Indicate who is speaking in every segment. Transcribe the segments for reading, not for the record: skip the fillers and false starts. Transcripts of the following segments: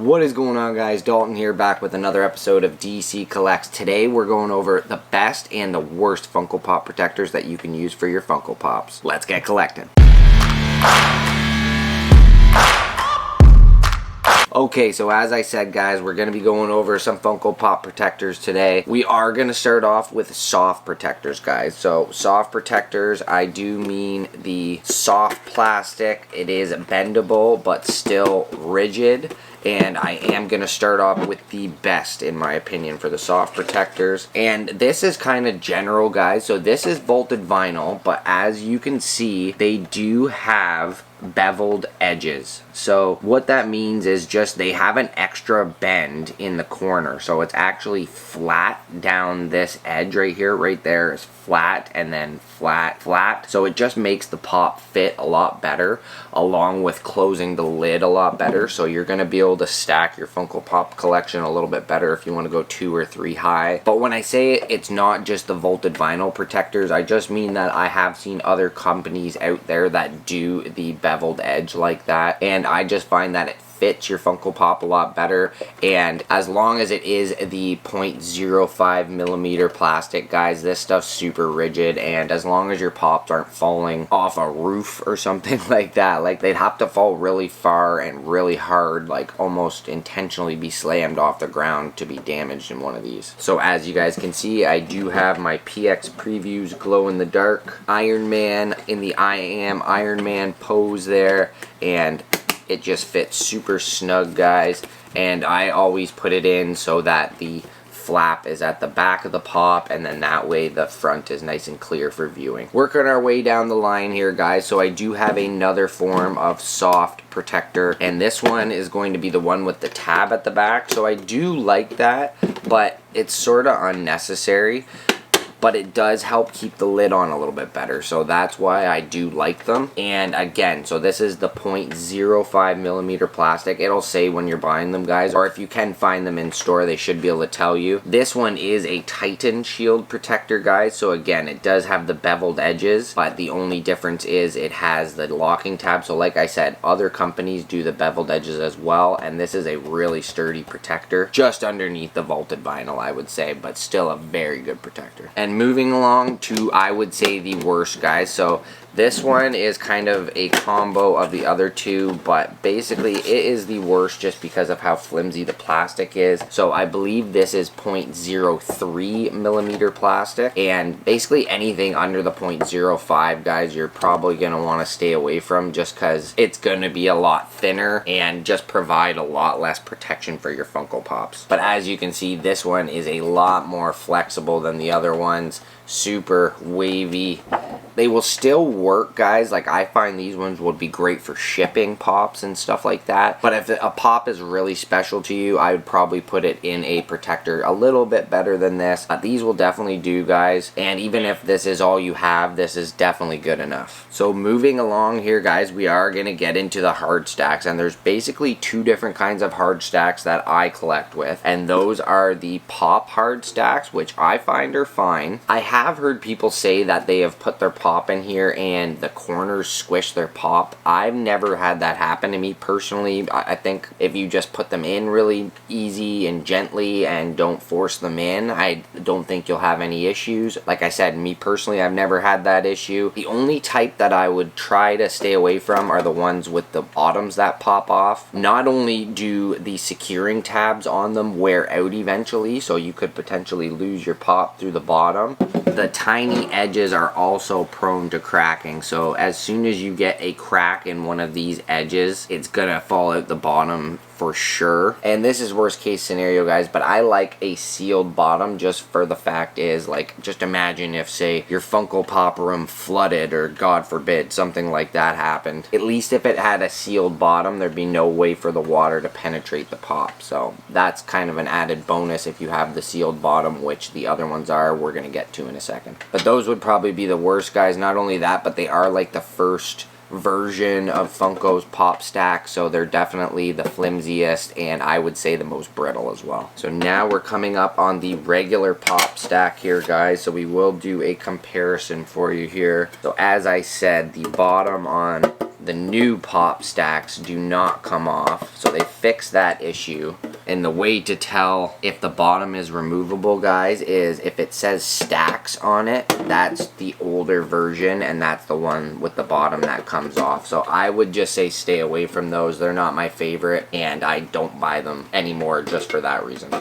Speaker 1: What is going on, guys? Dalton here, back with another episode of DC Collects. Today we're going over the best and the worst Funko Pop protectors that you can use for your Funko Pops. Let's get collecting. Okay, so as I said, guys, we're going to be going over some Funko Pop protectors today. We are going to start off with soft protectors, guys. So soft protectors, I do mean the soft plastic. It is bendable but still rigid. And I am going to start off with the best, in my opinion, for the soft protectors. And this is kind of general, guys. So this is vaulted vinyl, but as you can see, they do have beveled edges. So what that means is just they have an extra bend in the corner. So it's actually flat down this edge right here. Right there is flat, and then flat, flat. So it just makes the pop fit a lot better, along with closing the lid a lot better. So you're going to be able to stack your Funko Pop collection a little bit better if you want to go 2 or 3 high. But when I say it's not just the vaulted vinyl protectors, I just mean that I have seen other companies out there that do the beveled edge like that, and I just find that it fits your Funko Pop a lot better. And as long as it is the 0.05 millimeter plastic, guys, this stuff's super rigid, and as long as your pops aren't falling off a roof or something like that, like they'd have to fall really far and really hard, like almost intentionally be slammed off the ground to be damaged in one of these. So as you guys can see, I do have my PX Previews glow in the dark Iron Man in the I Am Iron Man pose there, and it just fits super snug, guys. And I always put it in so that the flap is at the back of the pop, and then that way the front is nice and clear for viewing. Working our way down the line here, guys. So I do have another form of soft protector, and this one is going to be the one with the tab at the back. So I do like that, but it's sort of unnecessary. But it does help keep the lid on a little bit better, so that's why I do like them. And again, so this is the 0.05 millimeter plastic. It'll say when you're buying them, guys, or if you can find them in store, they should be able to tell you. This one is a Titan shield protector, guys. So again, it does have the beveled edges, but the only difference is it has the locking tab. So like I said, other companies do the beveled edges as well, and this is a really sturdy protector, just underneath the vaulted vinyl, I would say, but still a very good protector. And moving along to, I would say, the worst, guys. So this one is kind of a combo of the other two, but basically it is the worst just because of how flimsy the plastic is. So I believe this is 0.03 millimeter plastic, and basically anything under the 0.05, guys, you're probably going to want to stay away from, just because it's going to be a lot thinner and just provide a lot less protection for your Funko Pops. But as you can see, this one is a lot more flexible than the other ones. Super wavy. They will still work, guys. Like, I find these ones would be great for shipping pops and stuff like that. But if a pop is really special to you, I would probably put it in a protector a little bit better than this. These will definitely do, guys. And even if this is all you have, this is definitely good enough. So moving along here, guys, we are going to get into the hard stacks. And there's basically 2 different kinds of hard stacks that I collect with. And those are the pop hard stacks, which I find are fine. I have heard people say that they have put their pop in here and the corners squish their pop. I've never had that happen to me personally. I think if you just put them in really easy and gently and don't force them in, I don't think you'll have any issues. Like I said, me personally, I've never had that issue. The only type that I would try to stay away from are the ones with the bottoms that pop off. Not only do the securing tabs on them wear out eventually, so you could potentially lose your pop through the bottom, the tiny edges are also prone to cracking. So as soon as you get a crack in one of these edges, it's gonna fall out the bottom for sure. And this is worst case scenario, guys, but I like a sealed bottom just for the fact is, like, just imagine if, say, your Funko Pop room flooded, or God forbid something like that happened. At least if it had a sealed bottom, there'd be no way for the water to penetrate the pop. So that's kind of an added bonus if you have the sealed bottom, which the other ones are, we're gonna get to in a second. But those would probably be the worst, guys. Not only that, but they are like the first version of Funko's pop stack, so they're definitely the flimsiest, and I would say the most brittle as well. So now we're coming up on the regular pop stack here, guys, so we will do a comparison for you here. So as I said, the bottom on the new pop stacks do not come off. So they fixed that issue. And the way to tell if the bottom is removable, guys, is if it says stacks on it, that's the older version, and that's the one with the bottom that comes off. So I would just say stay away from those. They're not my favorite, and I don't buy them anymore just for that reason.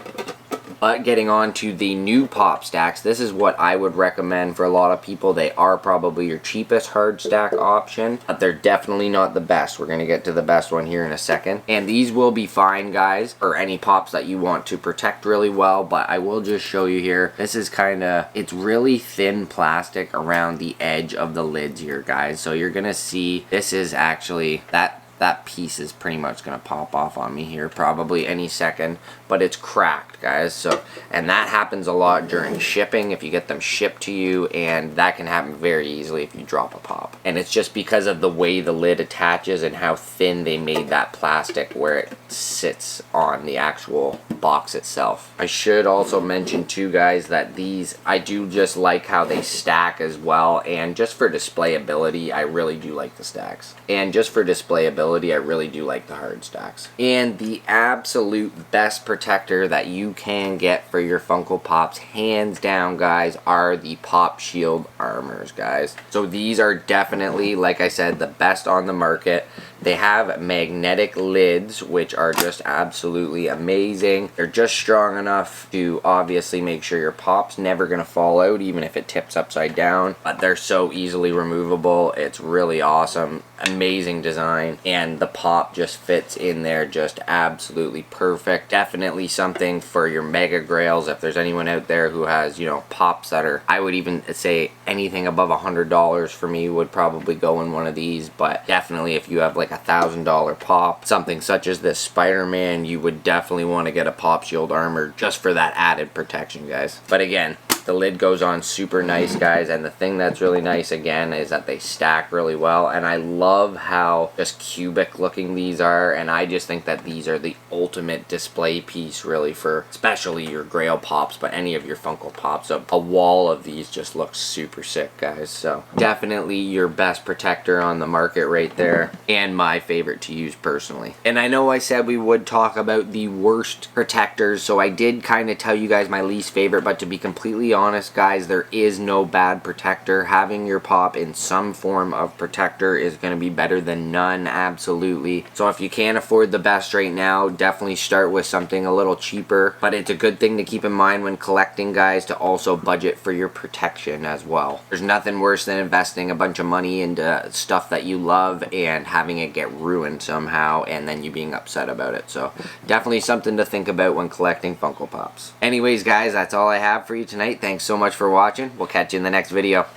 Speaker 1: But getting on to the new pop stacks, this is what I would recommend for a lot of people. They are probably your cheapest hard stack option, but they're definitely not the best. We're going to get to the best one here in a second. And these will be fine, guys, for any pops that you want to protect really well, but I will just show you here. This is kind of, it's really thin plastic around the edge of the lids here, guys. So you're going to see this is actually, that piece is pretty much going to pop off on me here probably any second, but it's cracked, guys. So, and that happens a lot during shipping if you get them shipped to you, and that can happen very easily if you drop a pop. And it's just because of the way the lid attaches and how thin they made that plastic where it sits on the actual box itself. I should also mention too, guys, that these, I do just like how they stack as well, and just for displayability, I really do like the stacks. And just for displayability, I really do like the hard stacks. And the absolute best protector that you can get for your Funko Pops, hands down, guys, are the Pop Shield armors, guys. So these are definitely, like I said, the best on the market. They have magnetic lids, which are just absolutely amazing. They're just strong enough to obviously make sure your pop's never gonna fall out, even if it tips upside down. But they're so easily removable. It's really awesome. Amazing design. And the pop just fits in there just absolutely perfect. Definitely something for your mega grails. If there's anyone out there who has, you know, pops that are, I would even say anything above $100 for me would probably go in one of these. But definitely if you have like $1,000 pop, something such as this Spider-Man, you would definitely want to get a Pop Shield armor just for that added protection, guys. But again, the lid goes on super nice, guys, and the thing that's really nice again is that they stack really well, and I love how just cubic looking these are, and I just think that these are the ultimate display piece really for especially your Grail Pops, but any of your Funko Pops. A wall of these just looks super sick, guys. So definitely your best protector on the market right there, and my favorite to use personally. And I know I said we would talk about the worst protectors, so I did kind of tell you guys my least favorite, but to be completely honest, guys, there is no bad protector. Having your pop in some form of protector is going to be better than none, absolutely. So if you can't afford the best right now, definitely start with something a little cheaper, but it's a good thing to keep in mind when collecting, guys, to also budget for your protection as well. There's nothing worse than investing a bunch of money into stuff that you love and having it get ruined somehow and then you being upset about it. So definitely something to think about when collecting Funko Pops. Anyways, guys, that's all I have for you tonight. Thanks so much for watching. We'll catch you in the next video.